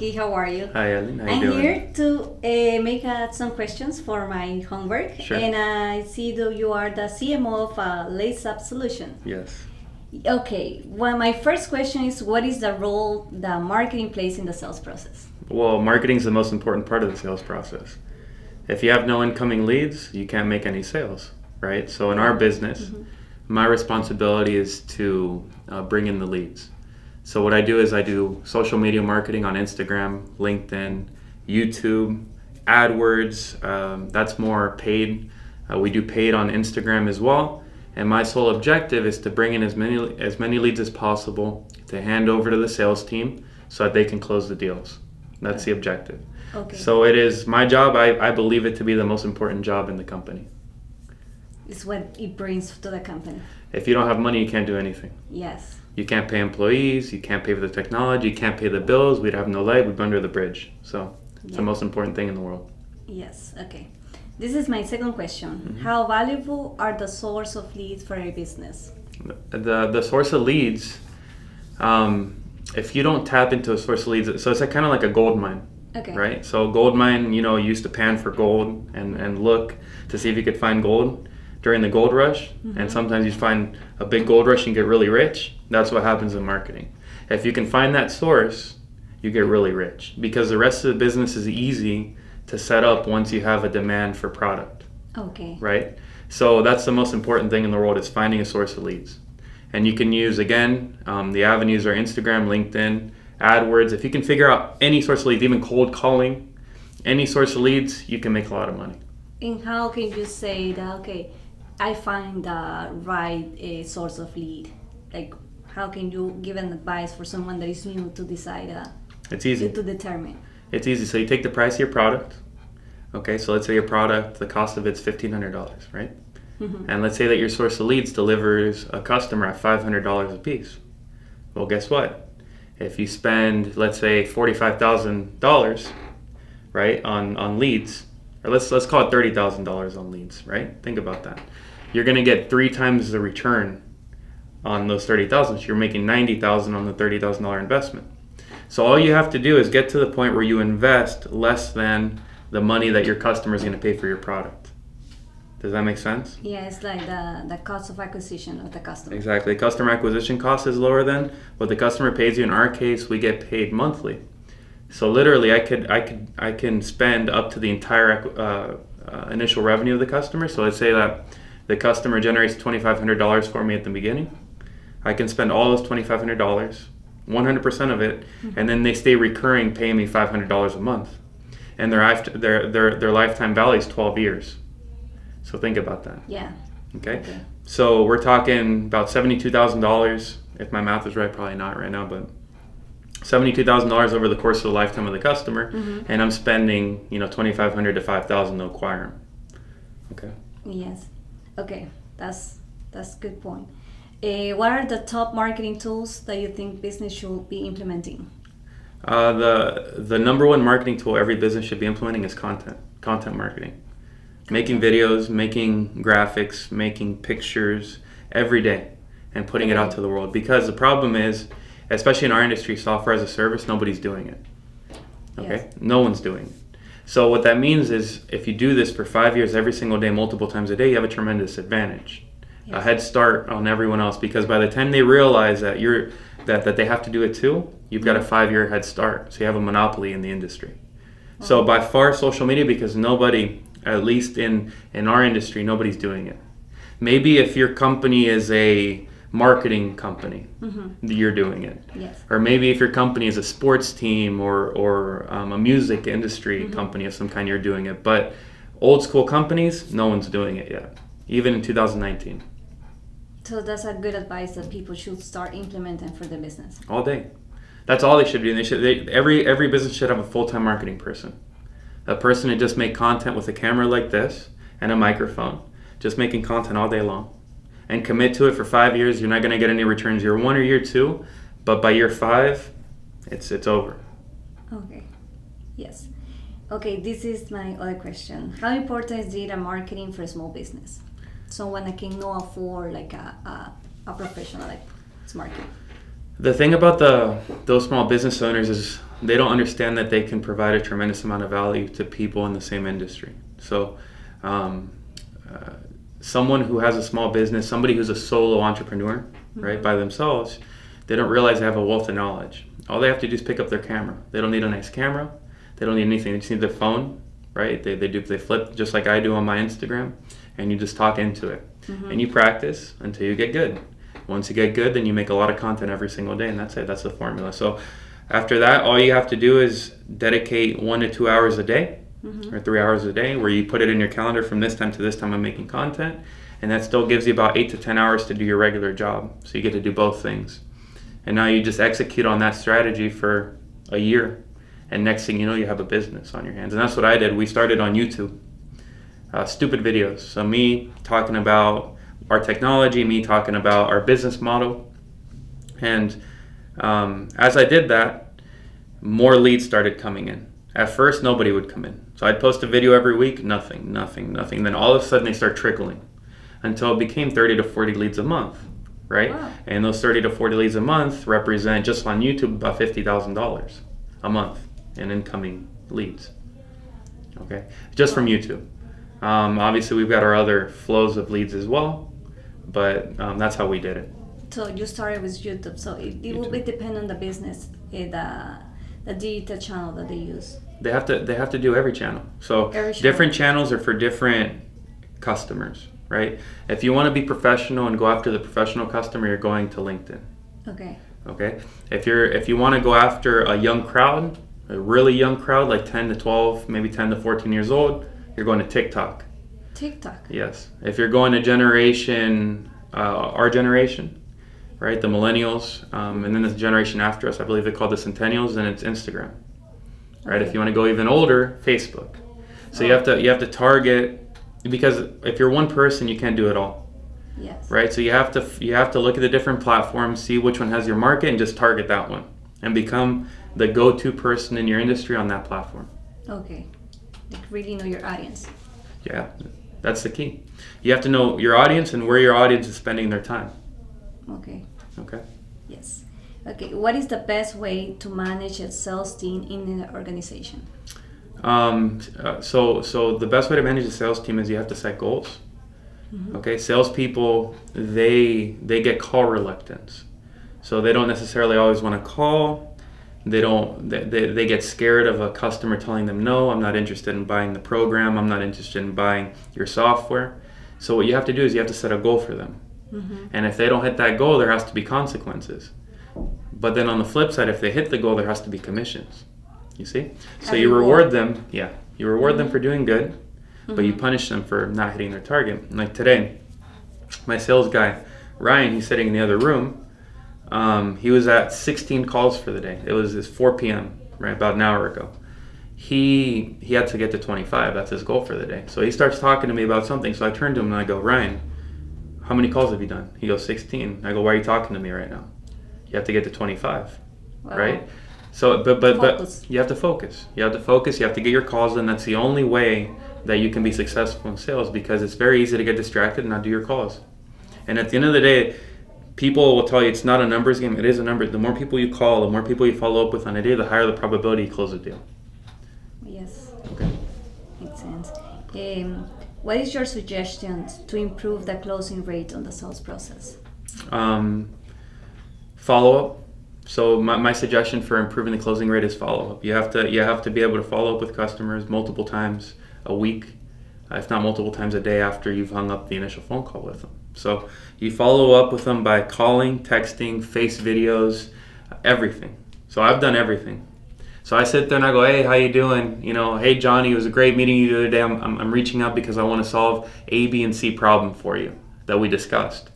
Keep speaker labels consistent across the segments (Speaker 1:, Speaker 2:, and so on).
Speaker 1: Mickey. How are you?
Speaker 2: Hi, Elin. How you
Speaker 1: I'm
Speaker 2: doing?
Speaker 1: here to make some questions for my homework.
Speaker 2: Sure.
Speaker 1: And I see that you are the CMO of LaceUp Solutions.
Speaker 2: Yes.
Speaker 1: Okay, well, my first question is what is the role that marketing plays in the sales process?
Speaker 2: Well, marketing is the most important part of the sales process. If you have no incoming leads, you can't make any sales, right? So in our business, my responsibility is to bring in the leads. So what I do is I do social media marketing on Instagram, LinkedIn, YouTube, AdWords. That's more paid. We do paid on Instagram as well. And my sole objective is to bring in as many leads as possible to hand over to the sales team so that they can close the deals. That's the objective.
Speaker 1: Okay.
Speaker 2: So it is my job. I believe it to be the most important job in the company.
Speaker 1: It's what it brings to the company.
Speaker 2: If you don't have money, you can't do anything.
Speaker 1: Yes.
Speaker 2: You can't pay employees, you can't pay for the technology, you can't pay the bills, we'd have no light, we'd be under the bridge. So it's the most important thing in the world.
Speaker 1: Yes, okay. This is my second question. How valuable are the source of leads for a business?
Speaker 2: The source of leads, if you don't tap into a source of leads, so it's kind of like a gold mine.
Speaker 1: Okay.
Speaker 2: Right? So a gold mine, you used to pan for gold and look to see if you could find gold during the gold rush, and sometimes you find a big gold rush and get really rich. That's what happens in marketing. If you can find that source, you get really rich because the rest of the business is easy to set up once you have a demand for product.
Speaker 1: Okay.
Speaker 2: Right? So that's the most important thing in the world is finding a source of leads. And you can use, again, the avenues are Instagram, LinkedIn, AdWords. If you can figure out any source of leads, even cold calling, any source of leads, you can make a lot of money.
Speaker 1: And how can you say that, okay, I find the right source of lead? Like, how can you give an advice for someone that is new to decide
Speaker 2: It's easy.
Speaker 1: to determine?
Speaker 2: It's easy. So you take the price of your product. Okay, so let's say your product, the cost of it's $1,500, right? And let's say that your source of leads delivers a customer at $500 a piece. Well, guess what? If you spend, let's say, $45,000, right, on leads, or let's call it $30,000 on leads, right? Think about that. You're going to get 3 times the return on those $30,000. So you're making $90,000 on the $30,000 investment. So all you have to do is get to the point where you invest less than the money that your customer is going to pay for your product. Does that make sense?
Speaker 1: Yeah, it's like the cost of acquisition of the customer.
Speaker 2: Exactly. Customer acquisition cost is lower than what the customer pays you. In our case, we get paid monthly. So literally, I can spend up to the entire initial revenue of the customer. So let's say that the customer generates $2,500 for me at the beginning. I can spend all those $2,500, 100% of it, and then they stay recurring, paying me $500 a month, and their lifetime value is 12 years. So think about that.
Speaker 1: Yeah.
Speaker 2: Okay. So we're talking about $72,000. If my math is right, probably not right now, but $72,000 over the course of the lifetime of the customer, and I'm spending $2,500 to $5,000 to acquire them. Okay.
Speaker 1: Yes. Okay. That's good point. What are the top marketing tools that you think business should be implementing?
Speaker 2: The number one marketing tool every business should be implementing is content marketing. Making videos, making graphics, making pictures every day and putting it out to the world. Because the problem is, especially in our industry, software as a service, nobody's doing it. Okay?
Speaker 1: Yes.
Speaker 2: No one's doing it. So what that means is if you do this for 5 years every single day, multiple times a day, you have a tremendous advantage.
Speaker 1: Yes.
Speaker 2: A head start on everyone else, because by the time they realize that that they have to do it too, you've got a 5-year head start. So you have a monopoly in the industry. So by far social media, because nobody, at least in our industry, nobody's doing it. Maybe if your company is a marketing company, you're doing it.
Speaker 1: Yes.
Speaker 2: Or maybe if your company is a sports team or a music industry company of some kind, you're doing it. But old school companies, no one's doing it yet, even in 2019.
Speaker 1: So that's a good advice that people should start implementing for the business.
Speaker 2: All day. That's all they should do. Every business should have a full-time marketing person. A person who just make content with a camera like this and a microphone, just making content all day long. And commit to it for 5 years. You're not going to get any returns year 1 or year 2, but by year 5, it's over.
Speaker 1: Okay. Yes. Okay, this is my other question. How important is data marketing for a small business? Someone that can not afford like a professional like marketing.
Speaker 2: The thing about those small business owners is they don't understand that they can provide a tremendous amount of value to people in the same industry. So someone who has a small business, somebody who's a solo entrepreneur, right, by themselves, they don't realize they have a wealth of knowledge. All they have to do is pick up their camera. They don't need a nice camera. They don't need anything. They just need their phone, right? They flip just like I do on my Instagram, and you just talk into it. And you practice until you get good. Once you get good, then you make a lot of content every single day, and that's it. That's the formula. So after that, all you have to do is dedicate 1 to 2 hours a day, or 3 hours a day, where you put it in your calendar from this time to this time I'm making content, and that still gives you about 8 to 10 hours to do your regular job. So you get to do both things. And now you just execute on that strategy for a year, and next thing you know, you have a business on your hands. And that's what I did. We started on YouTube. Stupid videos. So me talking about our technology, me talking about our business model. And as I did that, more leads started coming in. At first, nobody would come in. So I'd post a video every week, nothing. Then all of a sudden they start trickling until it became 30 to 40 leads a month, right?
Speaker 1: Wow.
Speaker 2: And those 30 to 40 leads a month represent, just on YouTube, about $50,000 a month in incoming leads, okay? Just from YouTube. Obviously, we've got our other flows of leads as well, but that's how we did it.
Speaker 1: So you started with YouTube. So it will be depend on the business, the digital channel that they use.
Speaker 2: They have to do every channel. So different channels are for different customers, right? If you want to be professional and go after the professional customer, you're going to LinkedIn. Okay. If you want to go after a young crowd, a really young crowd, like 10 to 12, maybe 10 to 14 years old, you're going to TikTok. Yes. If you're going to generation, our generation, right, the millennials, and then the generation after us, I believe they call the centennials, and it's Instagram, right? If you want to go even older, Facebook. So you have to target, because if you're one person, you can't do it all.
Speaker 1: Yes.
Speaker 2: Right. So you have to look at the different platforms, see which one has your market, and just target that one, and become the go-to person in your industry on that platform.
Speaker 1: Okay. Like really know your audience.
Speaker 2: Yeah, that's the key. You have to know your audience and where your audience is spending their time.
Speaker 1: Okay. Yes. Okay. What is the best way to manage a sales team in an organization?
Speaker 2: So the best way to manage a sales team is you have to set goals. Okay, salespeople, they get call reluctance, so they don't necessarily always want to call. They get scared of a customer telling them, no, I'm not interested in buying the program, I'm not interested in buying your software. So what you have to do is you have to set a goal for them. And if they don't hit that goal, there has to be consequences. But then on the flip side, if they hit the goal, there has to be commissions. You see? So you reward them. Yeah, you reward them for doing good, but you punish them for not hitting their target. Like today, my sales guy, Ryan, he's sitting in the other room. He was at 16 calls for the day. It was 4 p.m., right, about an hour ago. He had to get to 25. That's his goal for the day. So he starts talking to me about something. So I turn to him and I go, Ryan, how many calls have you done? He goes, 16. I go, why are you talking to me right now? You have to get to 25, right? So, but you have to focus. You have to focus. You have to get your calls in. That's the only way that you can be successful in sales, because it's very easy to get distracted and not do your calls. And at the end of the day, people will tell you it's not a numbers game. It is a number. The more people you call, the more people you follow up with on a day, the higher the probability you close a deal.
Speaker 1: Yes.
Speaker 2: Okay.
Speaker 1: Makes sense. What is your suggestions to improve the closing rate on the sales process?
Speaker 2: Follow up. So my suggestion for improving the closing rate is follow up. You have to be able to follow up with customers multiple times a week, if not multiple times a day after you've hung up the initial phone call with them. So you follow up with them by calling, texting, face videos, everything. So I've done everything. So I sit there and I go, hey, how you doing? Hey, Johnny, it was a great meeting you the other day. I'm reaching out because I want to solve A, B, and C problem for you that we discussed.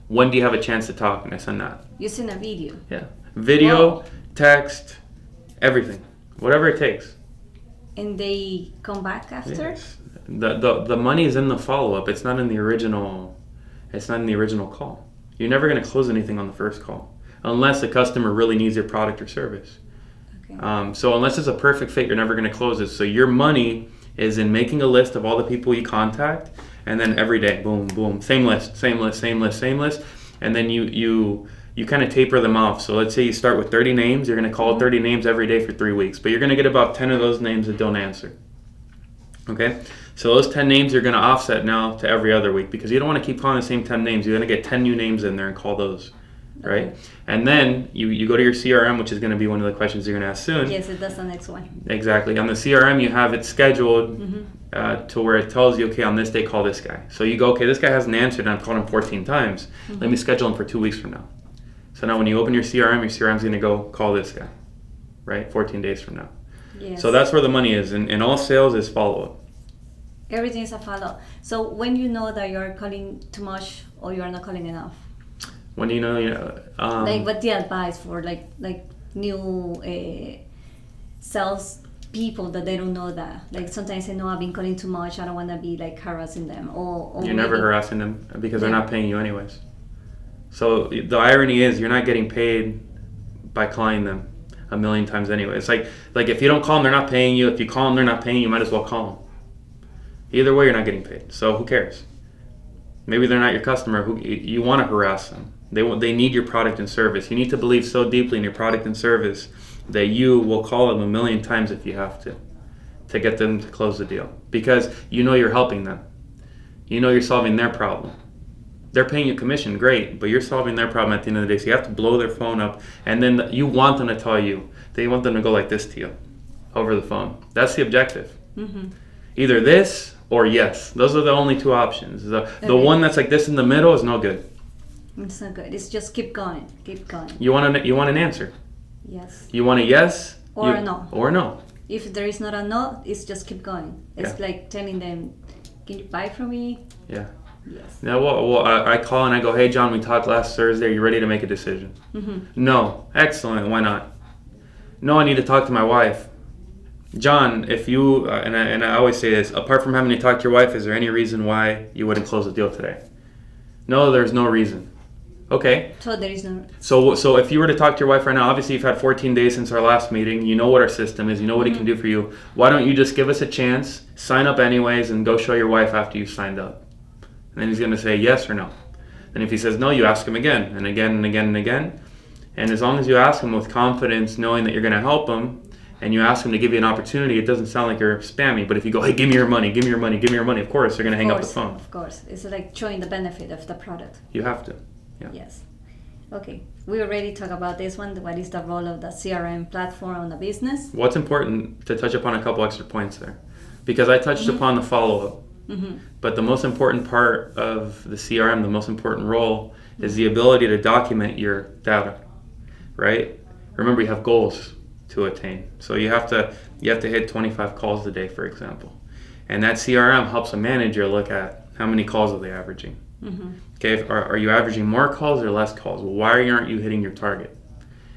Speaker 2: When do you have a chance to talk? And I send that.
Speaker 1: You send a video?
Speaker 2: Yeah. Video, text, everything. Whatever it takes.
Speaker 1: And they come back after?
Speaker 2: Yes. The money is in the follow-up. It's not in the original call. You're never going to close anything on the first call unless the customer really needs your product or service. Okay. So unless it's a perfect fit, you're never going to close it. So your money is in making a list of all the people you contact, and then every day, boom, boom, same list. And then you you kind of taper them off. So let's say you start with 30 names. You're going to call 30 names every day for 3 weeks. But you're going to get about 10 of those names that don't answer. Okay? So those 10 names you're going to offset now to every other week because you don't want to keep calling the same 10 names. You're going to get 10 new names in there and call those. Right?
Speaker 1: Okay.
Speaker 2: And then you go to your CRM, which is going to be one of the questions you're going to ask soon.
Speaker 1: Yes, that's the next one.
Speaker 2: Exactly. On the CRM, you have it scheduled to where it tells you, okay, on this day, call this guy. So you go, okay, this guy hasn't answered and I've called him 14 times. Let me schedule him for 2 weeks from now. So now when you open your CRM's going to go call this guy, right? 14 days from now.
Speaker 1: Yes.
Speaker 2: So that's where the money is. And all sales is follow-up.
Speaker 1: Everything is a follow. So when you know that you're calling too much or you're not calling enough?
Speaker 2: When you know,
Speaker 1: like what the advice for like new sales people that they don't know that. Like sometimes they know I've been calling too much. I don't want to be like harassing them. Or
Speaker 2: you're never harassing them because they're not paying you anyways. So the irony is you're not getting paid by calling them a million times anyway. It's like if you don't call them, they're not paying you. If you call them, they're not paying you. You might as well call them. Either way, you're not getting paid. So who cares? Maybe they're not your customer. You want to harass them. They need your product and service. You need to believe so deeply in your product and service that you will call them a million times if you have to get them to close the deal. Because you know you're helping them. You know you're solving their problem. They're paying you commission, great, but you're solving their problem at the end of the day. So you have to blow their phone up, and then you want them to tell you. They want them to go like this to you over the phone. That's the objective. Either this or yes. Those are the only two options. The one that's like this in the middle is no good.
Speaker 1: It's not good. It's just keep going.
Speaker 2: You want an answer.
Speaker 1: Yes.
Speaker 2: You want a yes
Speaker 1: or a no.
Speaker 2: Or a no.
Speaker 1: If there is not a no, it's just keep going. It's like telling them, "Can you buy from me?"
Speaker 2: Yeah.
Speaker 1: Yes.
Speaker 2: Now, well, I call and I go, "Hey, John, we talked last Thursday. Are you ready to make a decision?" No. Excellent. Why not? No, I need to talk to my wife. John, if you and I always say this, apart from having to talk to your wife, is there any reason why you wouldn't close the deal today? No, there's no reason. Okay.
Speaker 1: So there is no.
Speaker 2: So if you were to talk to your wife right now, obviously you've had 14 days since our last meeting. You know what our system is. You know what it can do for you. Why don't you just give us a chance, sign up anyways, and go show your wife after you've signed up? And then he's going to say yes or no. And if he says no, you ask him again and again and again and again. And as long as you ask him with confidence, knowing that you're going to help him, and you ask him to give you an opportunity, it doesn't sound like you're spammy. But if you go, hey, give me your money, give me your money, give me your money, of course, they're going to hang up the phone.
Speaker 1: Of course. It's like showing the benefit of the product.
Speaker 2: You have to. Yeah.
Speaker 1: Yes. Okay. We already talked about this one. What is the role of the CRM platform on the business?
Speaker 2: What's important to touch upon a couple extra points there. Because I touched upon the follow-up. But the most important part of the CRM, the most important role, is the ability to document your data, right? Remember, you have goals to attain. So you have to hit 25 calls a day, for example. And that CRM helps a manager look at how many calls are they averaging. Okay, are you averaging more calls or less calls? Well, why aren't you hitting your target?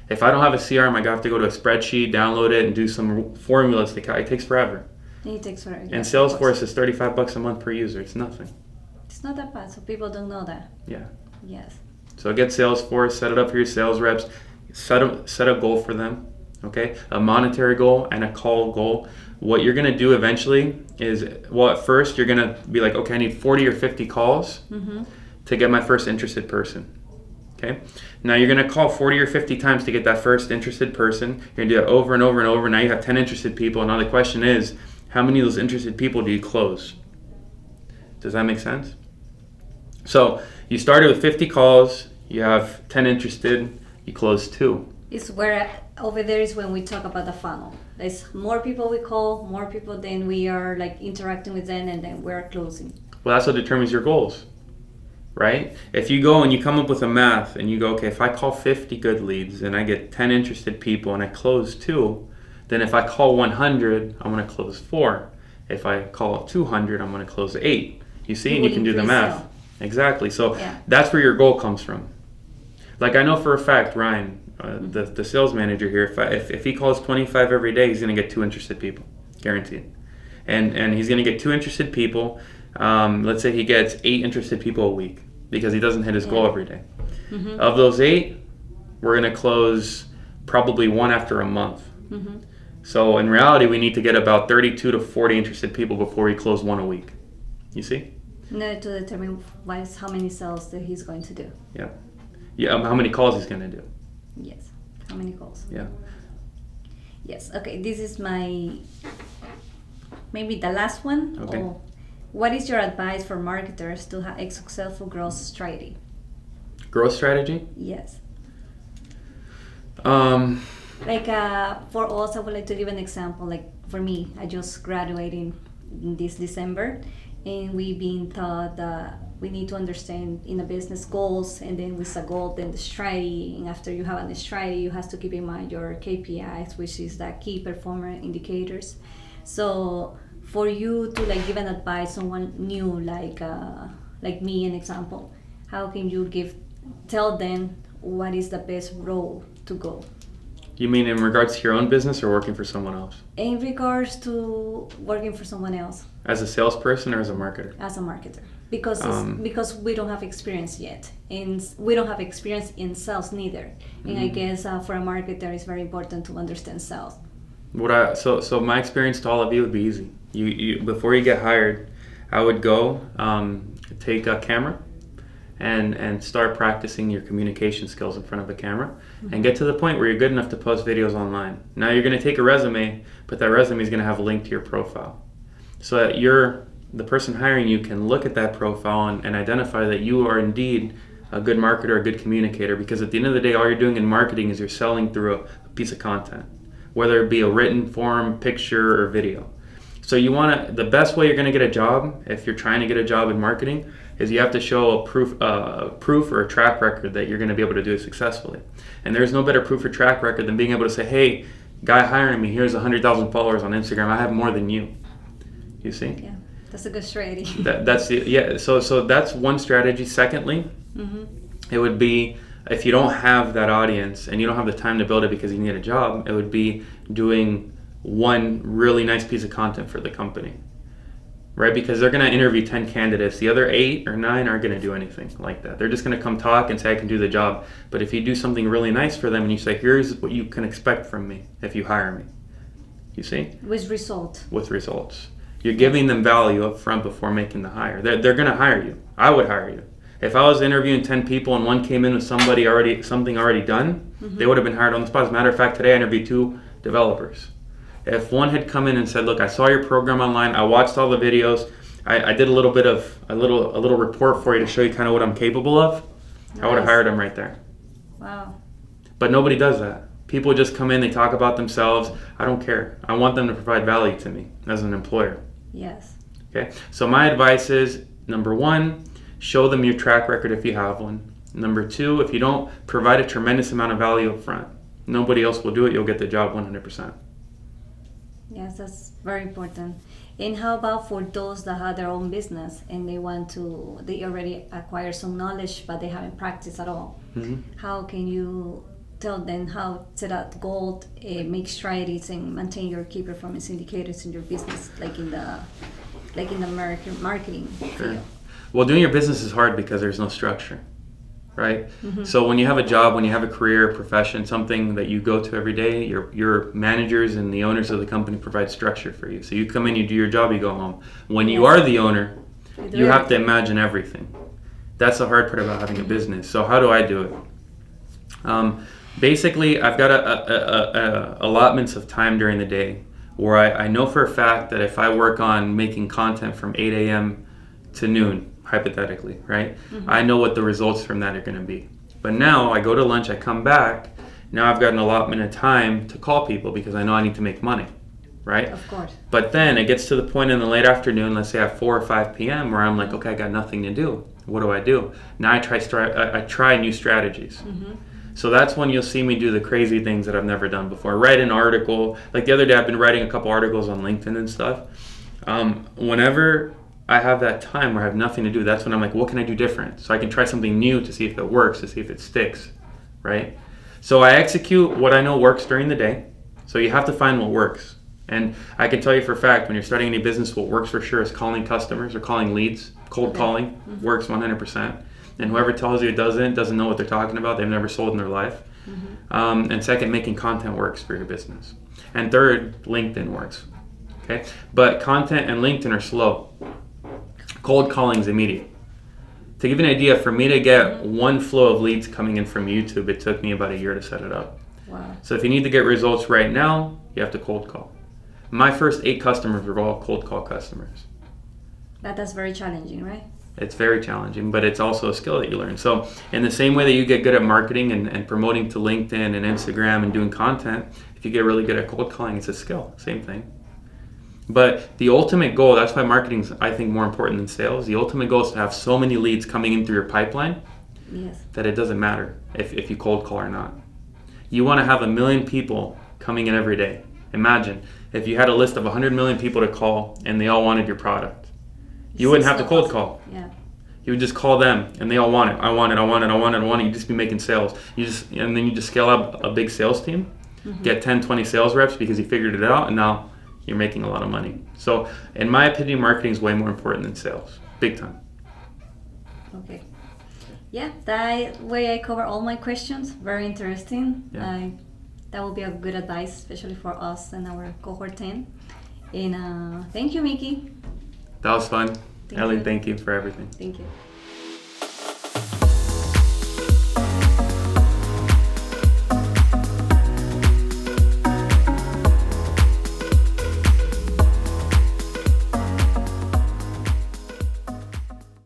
Speaker 2: If I don't have a CRM, I have to go to a spreadsheet, download it, and do some formulas. It takes forever.
Speaker 1: It takes forever.
Speaker 2: And Salesforce is $35 a month per user. It's nothing.
Speaker 1: It's not that bad, so people don't know that.
Speaker 2: Yeah.
Speaker 1: Yes.
Speaker 2: So get Salesforce, set it up for your sales reps, set a goal for them, okay? A monetary goal and a call goal. What you're gonna do eventually is, well, at first you're gonna be like, okay, I need 40 or 50 calls to get my first interested person, okay? Now you're gonna call 40 or 50 times to get that first interested person. You're gonna do it over and over and over. Now you have 10 interested people. Now the question is, how many of those interested people do you close? Does that make sense? So you started with 50 calls, you have 10 interested, you close 2.
Speaker 1: It's where over there is when we talk about the funnel. There's more people we call, more people then we are like interacting with them, and then we're closing.
Speaker 2: Well, that's what determines your goals, right? If you go and you come up with a math and you go, okay, if I call 50 good leads and I get 10 interested people and I close 2, then if I call 100, I'm going to close 4. If I call 200, I'm going to close 8. You see, and you can do the math. Exactly. So that's where your goal comes from. Like I know for a fact, Ryan, the sales manager here, if he calls 25 every day, he's going to get 2 interested people, guaranteed. And he's going to get 2 interested people. Let's say he gets 8 interested people a week because he doesn't hit his goal every day. Of those 8, we're going to close probably 1 after a month. So in reality, we need to get about 32 to 40 interested people before we close 1 a week. You see?
Speaker 1: In order to determine how many sales that he's going to do.
Speaker 2: Yeah. Yeah, how many calls he's gonna do.
Speaker 1: Yes. How many calls?
Speaker 2: Yeah.
Speaker 1: Yes. Okay. This is maybe the last one.
Speaker 2: Okay.
Speaker 1: What is your advice for marketers to have a successful growth strategy?
Speaker 2: Growth strategy?
Speaker 1: Yes.
Speaker 2: Like
Speaker 1: For us, I would like to give an example. Like for me, I just graduated this December, and we've been taught that we need to understand in a business goals, and then with a goal, then the strategy, and after you have a strategy, you have to keep in mind your KPIs, which is the key performer indicators. So for you to like give an advice, someone new like me, an example, how can you tell them what is the best role to go?
Speaker 2: You mean in regards to your own business or working for someone else?
Speaker 1: In regards to working for someone else.
Speaker 2: As a salesperson or as a marketer?
Speaker 1: As a marketer. Because we don't have experience yet. And we don't have experience in sales neither. And I guess for a marketer it's very important to understand sales.
Speaker 2: So my experience to all of you would be easy. You before you get hired, I would go take a camera and start practicing your communication skills in front of a camera and get to the point where you're good enough to post videos online. Now you're going to take a resume, but that resume is going to have a link to your profile. So that the person hiring you can look at that profile and identify that you are indeed a good marketer, a good communicator, because at the end of the day, all you're doing in marketing is you're selling through a piece of content, whether it be a written form, picture, or video. So the best way you're going to get a job, if you're trying to get a job in marketing, is you have to show a proof or a track record that you're going to be able to do it successfully. And there's no better proof or track record than being able to say, hey, guy hiring me, here's 100,000 followers on Instagram. I have more than you. You see?
Speaker 1: Yeah, that's a good strategy.
Speaker 2: So that's one strategy. Secondly, it would be if you don't have that audience and you don't have the time to build it because you need a job, it would be doing one really nice piece of content for the company, right? Because they're going to interview 10 candidates. The other 8 or 9 aren't going to do anything like that. They're just going to come talk and say, I can do the job. But if you do something really nice for them and you say, here's what you can expect from me if you hire me, you see?
Speaker 1: With results.
Speaker 2: With results. You're giving them value up front before making the hire. They're going to hire you. I would hire you. If I was interviewing 10 people and one came in with something already done, they would have been hired on the spot. As a matter of fact, today I interviewed 2 developers. If one had come in and said, look, I saw your program online, I watched all the videos, I did a little report for you to show you kind of what I'm capable of, nice. I would have hired them right there.
Speaker 1: Wow.
Speaker 2: But nobody does that. People just come in, they talk about themselves. I don't care. I want them to provide value to me as an employer.
Speaker 1: Yes.
Speaker 2: Okay. So my advice is, number 1, show them your track record if you have one. Number 2, if you don't provide a tremendous amount of value up front, nobody else will do it. You'll get the job 100%.
Speaker 1: Yes, that's very important. And how about for those that have their own business and they already acquire some knowledge, but they haven't practiced at all? How can you tell them how to set out goals, make strategies, and maintain your key performance indicators in your business, like in the marketing field?
Speaker 2: Well, doing your business is hard because there's no structure, right? So when you have a job, when you have a career, profession, something that you go to every day, your managers and the owners of the company provide structure for you. So you come in, you do your job, you go home. When you are the owner, you have to imagine everything. That's the hard part about having a business. So how do I do it? Basically, I've got allotments of time during the day where I know for a fact that if I work on making content from 8 a.m. to noon, hypothetically, right? I know what the results from that are going to be. But now I go to lunch, I come back, now I've got an allotment of time to call people because I know I need to make money, right?
Speaker 1: Of course.
Speaker 2: But then it gets to the point in the late afternoon, let's say at 4 or 5 p.m., where I'm like, okay, I got nothing to do. What do I do? Now I try new strategies. So that's when you'll see me do the crazy things that I've never done before. Write an article. Like the other day, I've been writing a couple articles on LinkedIn and stuff. Whenever I have that time where I have nothing to do, that's when I'm like, what can I do different? So I can try something new to see if it works, to see if it sticks, right? So I execute what I know works during the day. So you have to find what works. And I can tell you for a fact, when you're starting any business, what works for sure is calling customers or calling leads. Cold calling works 100%. And whoever tells you it doesn't know what they're talking about. They've never sold in their life. And second, making content works for your business. And third, LinkedIn works. Okay, but content and LinkedIn are slow. Cold calling is immediate. To give you an idea, for me to get one flow of leads coming in from YouTube, it took me about a year to set it up.
Speaker 1: Wow.
Speaker 2: So if you need to get results right now, you have to cold call. My first 8 customers were all cold call customers.
Speaker 1: That's very challenging, right?
Speaker 2: It's very challenging, but it's also a skill that you learn. So in the same way that you get good at marketing and promoting to LinkedIn and Instagram and doing content, if you get really good at cold calling, it's a skill. Same thing. But the ultimate goal, that's why marketing is, I think, more important than sales. The ultimate goal is to have so many leads coming in through your pipeline that it doesn't matter if you cold call or not. You want to have 1 million people coming in every day. Imagine if you had a list of 100 million people to call and they all wanted your product. You wouldn't have to cold call.
Speaker 1: Yeah.
Speaker 2: You would just call them and they all want it. I want it, I want it, I want it, I want it. You'd just be making sales. And then you just scale up a big sales team, get 10, 20 sales reps because you figured it out, and now you're making a lot of money. So in my opinion, marketing is way more important than sales. Big time.
Speaker 1: Okay. Yeah, that way I cover all my questions. Very interesting.
Speaker 2: Yeah.
Speaker 1: That will be a good advice, especially for us and our cohort 10. And thank you, Mickey.
Speaker 2: That was fun.
Speaker 1: Thank
Speaker 2: Elin,
Speaker 1: you.
Speaker 2: thank you for everything.
Speaker 1: Thank you.